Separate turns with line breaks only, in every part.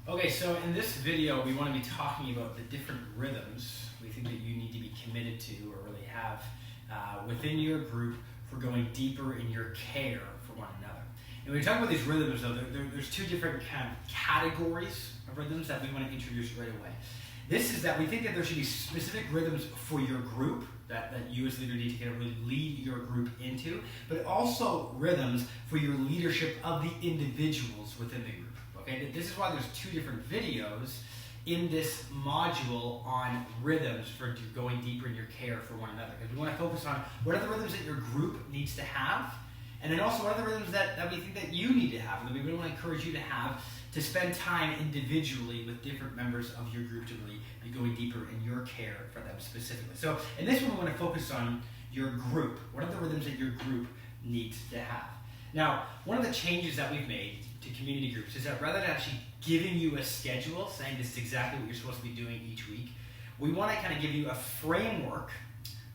Okay, so in this video, we want to be talking about the different rhythms we think that you need to be committed to or really have within your group for going deeper in your care for one another. And when we talk about these rhythms, though, there's two different kind of categories of rhythms that we want to introduce right away. This is that we think that there should be specific rhythms for your group that you as a leader need to kind of really lead your group into, but also rhythms for your leadership of the individuals within the group. Okay, this is why there's two different videos in this module on rhythms for going deeper in your care for one another. Because we want to focus on what are the rhythms that your group needs to have, and then also what are the rhythms that we think that you need to have, and that we really want to encourage you to have to spend time individually with different members of your group to really be going deeper in your care for them specifically. So in this one, we want to focus on your group. What are the rhythms that your group needs to have? Now, one of the changes that we've made to community groups is that rather than actually giving you a schedule, saying this is exactly what you're supposed to be doing each week, we want to kind of give you a framework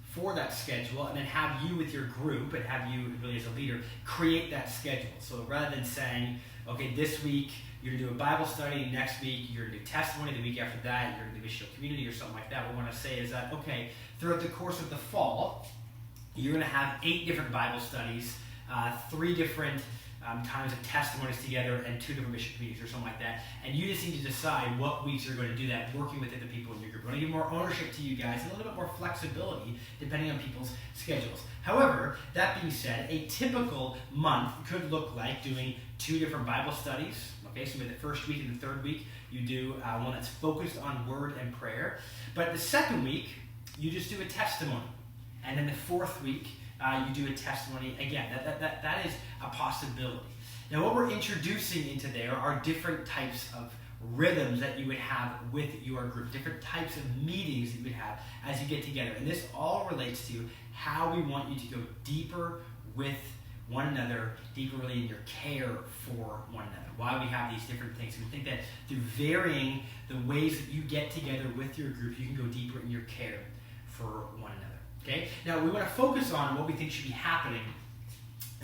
for that schedule and then have you with your group and have you really as a leader create that schedule. So rather than saying, okay, this week you're going to do a Bible study, next week you're going to do testimony, the week after that you're going to do missional community or something like that, what we want to say is that, okay, throughout the course of the fall, you're going to have 8 different Bible studies, 3 different times of testimonies together, and 2 different mission communities or something like that. And you just need to decide what weeks you're going to do that, working with the people in your group. We want to give more ownership to you guys and a little bit more flexibility depending on people's schedules. However, that being said, a typical month could look like doing 2 different Bible studies. Okay, so maybe the first week and the third week you do one that's focused on word and prayer. But the second week, you just do a testimony. And then the fourth week, you do a testimony again. That is a possibility. Now, what we're introducing into there are different types of rhythms that you would have with your group, different types of meetings that you would have as you get together. And this all relates to how we want you to go deeper with one another, deeper really in your care for one another. Why we have these different things. We think that through varying the ways that you get together with your group, you can go deeper in your care for one another. Okay? Now, we want to focus on what we think should be happening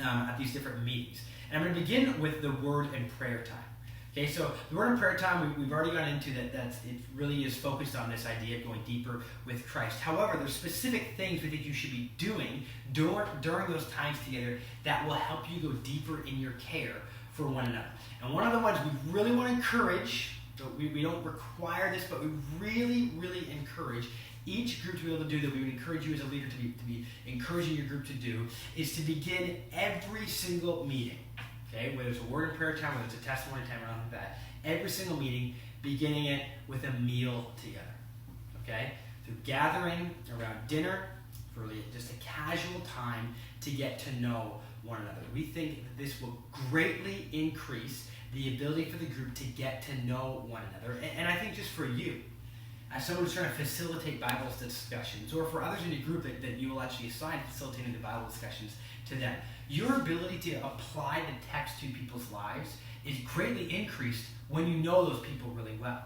at these different meetings. And I'm going to begin with the word and prayer time. Okay, so the word and prayer time, we've already gone into that. It really is focused on this idea of going deeper with Christ. However, there's specific things we think you should be doing during those times together that will help you go deeper in your care for one another. And one of the ones we really want to encourage, so we don't require this, but we really, really encourage each group to be able to do, that we would encourage you as a leader to be encouraging your group to do, is to begin every single meeting, okay, whether it's a word and prayer time, whether it's a testimony time or anything like that, every single meeting, beginning it with a meal together, okay? So gathering around dinner for really just a casual time to get to know one another. We think that this will greatly increase the ability for the group to get to know one another, and I think just for you, as someone who's trying to facilitate Bible discussions, or for others in your group that you will actually assign facilitating the Bible discussions to them, your ability to apply the text to people's lives is greatly increased when you know those people really well.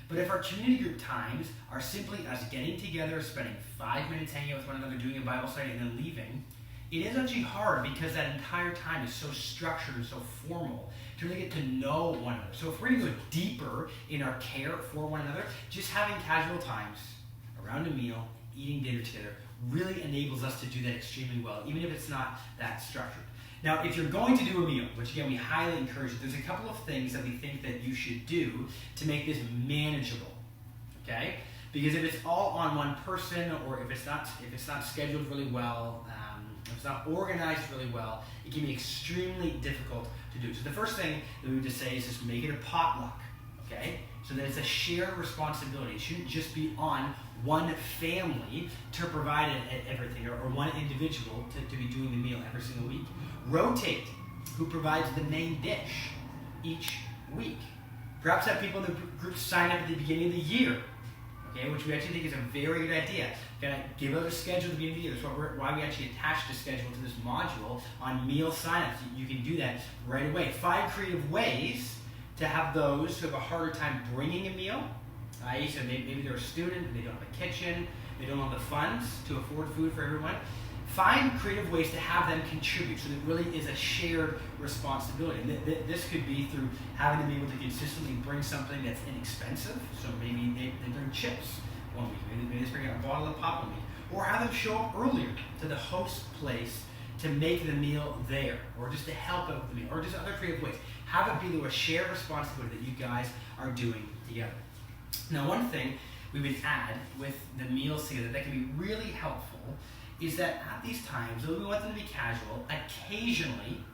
But if our community group times are simply us getting together, spending 5 minutes hanging out with one another, doing a Bible study, and then leaving, it is actually hard because that entire time is so structured and so formal to really get to know one another. So if we're going to go deeper in our care for one another, just having casual times around a meal, eating dinner together, really enables us to do that extremely well, even if it's not that structured. Now, if you're going to do a meal, which again we highly encourage, there's a couple of things that we think that you should do to make this manageable, okay? Because if it's all on one person, or if it's not scheduled really well, if it's not organized really well, it can be extremely difficult to do. So the first thing that we would just say is just make it a potluck, okay? So that it's a shared responsibility. It shouldn't just be on one family to provide everything, or one individual to be doing the meal every single week. Rotate who provides the main dish each week. Perhaps have people in the group sign up at the beginning of the year, okay, which we actually think is a very good idea. Give out a schedule at the beginning of the year. That's why we actually attached a schedule to this module on meal signups. You can do that right away. 5 creative ways to have those who have a harder time bringing a meal. So maybe they're a student, they don't have a kitchen, they don't have the funds to afford food for everyone. find creative ways to have them contribute so that it really is a shared responsibility. And this could be through having them be able to consistently bring something that's inexpensive. So maybe they bring chips one week, maybe they bring a bottle of pop one week, or have them show up earlier to the host place to make the meal there, or just to help out with the meal, or just other creative ways. Have it be a shared responsibility that you guys are doing together. Now, one thing we would add with the meals together that can be really helpful is that at these times, though we want them to be casual, occasionally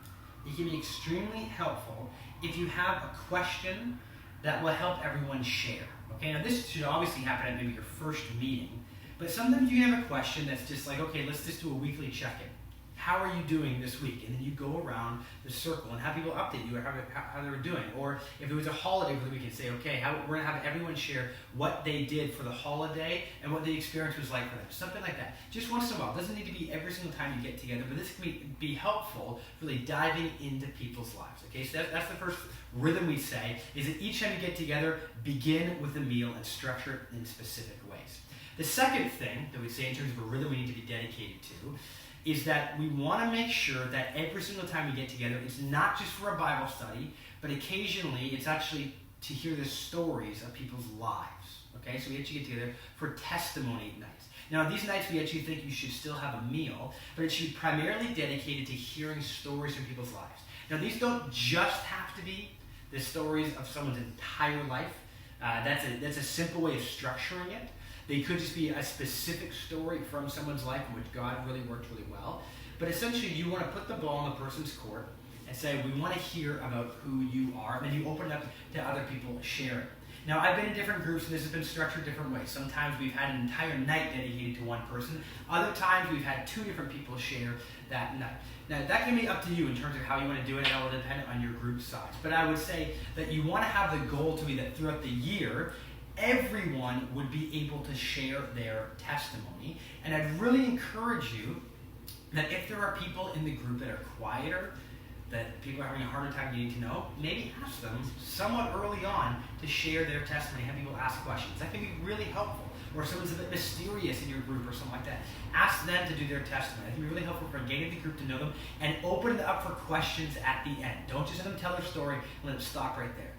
it can be extremely helpful if you have a question that will help everyone share. Okay, now this should obviously happen at maybe your first meeting, but sometimes you have a question that's just like, okay, let's just do a weekly check-in. How are you doing this week? And then you go around the circle and have people update you on how they were doing. Or if it was a holiday over the weekend, say, okay, we're going to have everyone share what they did for the holiday and what the experience was like for them. Something like that. Just once in a while. It doesn't need to be every single time you get together, but this can be helpful, really diving into people's lives. Okay, so that's the first rhythm we say, is that each time you get together, begin with a meal and structure it in specific ways. The second thing that we say in terms of a rhythm we need to be dedicated to is that we want to make sure that every single time we get together, it's not just for a Bible study, but occasionally it's actually to hear the stories of people's lives. Okay, so we actually get together for testimony nights. Now, these nights we actually think you should still have a meal, but it should be primarily dedicated to hearing stories from people's lives. Now, these don't just have to be the stories of someone's entire life. That's a simple way of structuring it. They could just be a specific story from someone's life in which God really worked really well. But essentially, you want to put the ball in the person's court and say, we want to hear about who you are. And then you open it up to other people sharing. Now, I've been in different groups, and this has been structured different ways. Sometimes we've had an entire night dedicated to one person. Other times, we've had 2 different people share that night. Now, that can be up to you in terms of how you want to do it. That will depend on your group size. But I would say that you want to have the goal to be that throughout the year, everyone would be able to share their testimony. And I'd really encourage you that if there are people in the group that are quieter, that people are having a harder time getting to know, maybe ask them somewhat early on to share their testimony, have people ask questions. That can be really helpful. Or if someone's a bit mysterious in your group or something like that, ask them to do their testimony. That can be really helpful for getting the group to know them and open it up for questions at the end. Don't just let them tell their story and let them stop right there.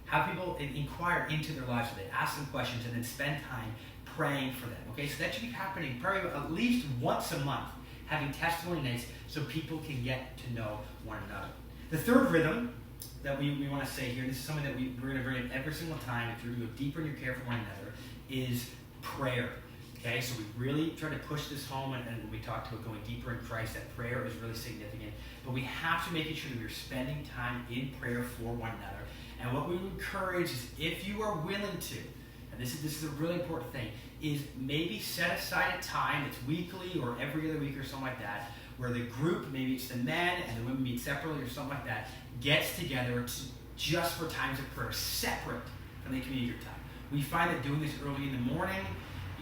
Have people inquire into their lives so they ask them questions and then spend time praying for them. Okay, so that should be happening probably at least once a month, having testimony nights so people can get to know one another. The third rhythm that we want to say here, this is something that we're going to bring in every single time if you're going to go deeper in your care for one another, is prayer. Okay, so we really try to push this home, and we talked about going deeper in Christ, that prayer is really significant. But we have to make sure that we're spending time in prayer for one another. And what we would encourage is, if you are willing to, and this is a really important thing, is maybe set aside a time that's weekly or every other week or something like that, where the group, maybe it's the men and the women meet separately or something like that, gets together just for times of prayer, separate from the community group time. We find that doing this early in the morning,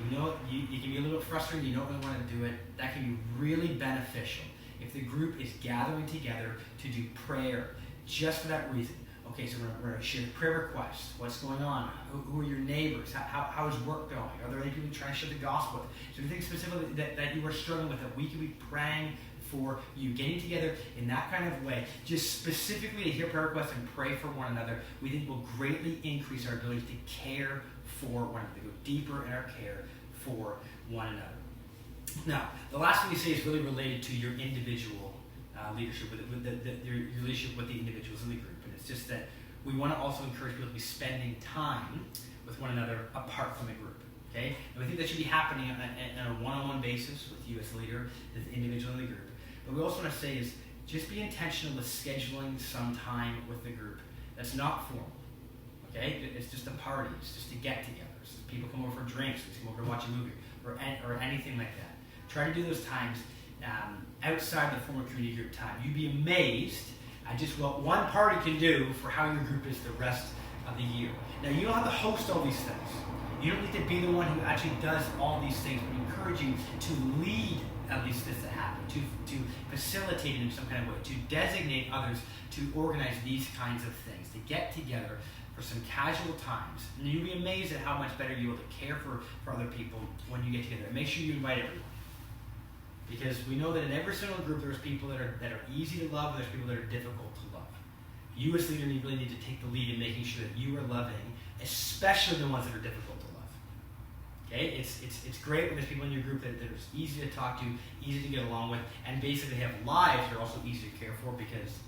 you can be a little bit frustrating, you don't really want to do it. That can be really beneficial if the group is gathering together to do prayer just for that reason. Okay, so we're going to share prayer requests. What's going on? Who are your neighbors? How is work going? Are there any people trying to share the gospel? So anything specifically that you are struggling with that we can be praying for you, getting together in that kind of way, just specifically to hear prayer requests and pray for one another, we think will greatly increase our ability to care for one another, to go deeper in our care for one another. Now, the last thing we say is really related to your individual leadership, your relationship with the individuals in the group. And it's just that we want to also encourage people to be spending time with one another apart from the group. Okay? And we think that should be happening on a one-on-one basis with you as the leader, as the individual in the group. But we also want to say is just be intentional with scheduling some time with the group that's not formal. Okay? It's just a party. It's just a get-together. So people come over for drinks. They come over to watch a movie or anything like that. Try to do those times outside the formal community group time. You'd be amazed at just what one party can do for how your group is the rest of the year. Now, you don't have to host all these things. You don't need to be the one who actually does all these things, but we encourage you to lead at least this to happen, to facilitate it in some kind of way, to designate others to organize these kinds of things, to get together for some casual times. And you'll be amazed at how much better you'll be able to care for other people when you get together. And make sure you invite everyone. Because we know that in every single group there's people that are easy to love and there's people that are difficult to love. You as leader really need to take the lead in making sure that you are loving, especially the ones that are difficult to love. Okay? It's great when there's people in your group that are easy to talk to, easy to get along with, and basically have lives that are also easy to care for because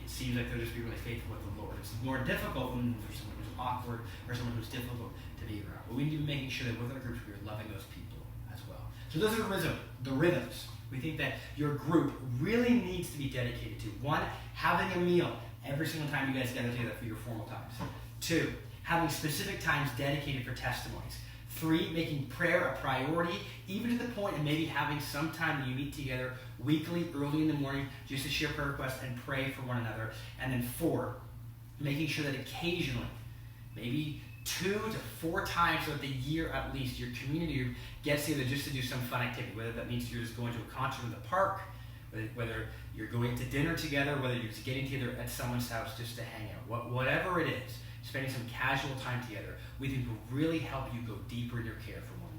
it seems like they're just being really faithful with the Lord. It's more difficult when there's someone who's awkward or someone who's difficult to be around. But we need to be making sure that with our groups we are loving those people as well. So those are the rhythms. We think that your group really needs to be dedicated to. 1, having a meal every single time you guys gather together for your formal times. 2, having specific times dedicated for testimonies. 3, making prayer a priority, even to the point of maybe having some time that you meet together weekly, early in the morning, just to share prayer requests and pray for one another. And then 4, making sure that occasionally, maybe 2 to 4 times throughout the year at least, your community group gets together just to do some fun activity, whether that means you're just going to a concert in the park, whether you're going to dinner together, whether you're just getting together at someone's house just to hang out. Whatever it is, spending some casual time together, we think will really help you go deeper in your care for one